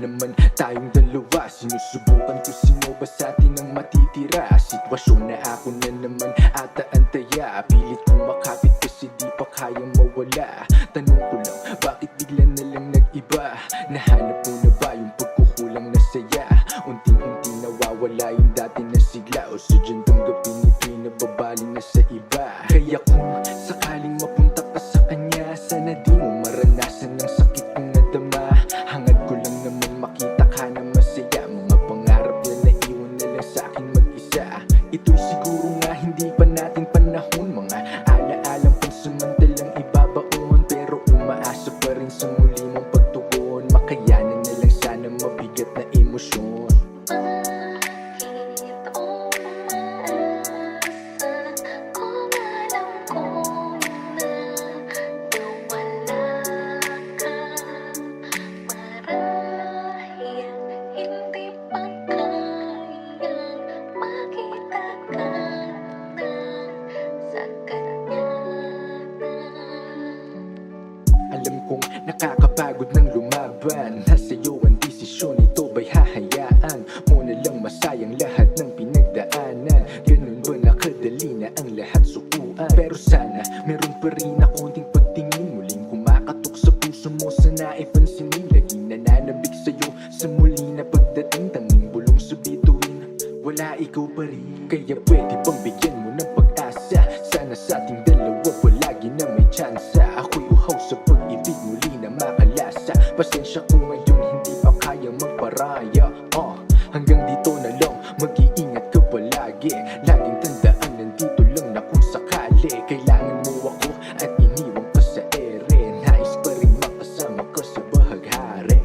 naman tayong dalawa. Sinusubukan ko sino ba sa atin ang matitira. Sitwasyon na ako na naman ata ang taya. Pilit kong makapit kasi di pa kayang mawala. Tanong ko lang, bakit bigla na lang nag-iba? Nahanap mo na ba yung pagkukulang na saya? Unting-unti nawawala yung dati na sigla. O sadyang tanggapin ito'y nababaling na sa iba. Kaya kung sakaling mapunta ka sa kanya, sana di mo maranasan ang sakit kong nadama. Hangad ko lang naman makita ka na masaya. Mga pangarap na naiwan na lang sa akin mag-isa. Ito'y siguro nga hindi pa natin panahon. Mga ala-alang pansamantalang ibabaon, pero umaasa pa rin sa muli mong pagtugon. Makayanan na lang sana mabigat na emosyon. Alam kong nakakapagod ng lumaban. Nasa'yo ang desisyon, ito ba'y hahayaan mo na lang masayang lahat ng pinagdaanan? Ganun ba nakadali na ang lahat sukuan? Pero sana meron pa rin na konting pagtingin, muling kumakatok sa puso mo. Sana ipansinin, laging nananabik sa'yo sa muli na pagdating. Tanging bulong sa bituin, wala ikaw pa rin. Kaya pwede bang bigyan mo ng pag-asa? Sana sa ating dalawa palagi na may tsansa. Ako'y uhaw sa pag-ibig, muli na makalasa. Pasensya kung ngayon hindi pa kaya magparaya. Hanggang dito na lang, mag-iingat ka palagi. Laging tandaan, nandito lang na kung sakali kailangan mo ako at iniwan ka sa ere. Nais pa rin makasama ka sa bahaghari.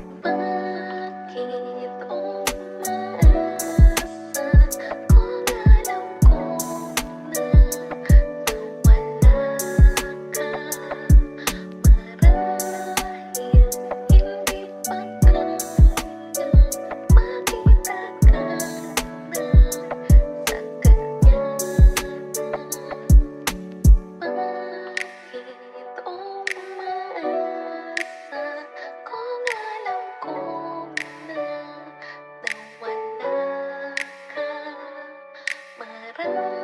Marahil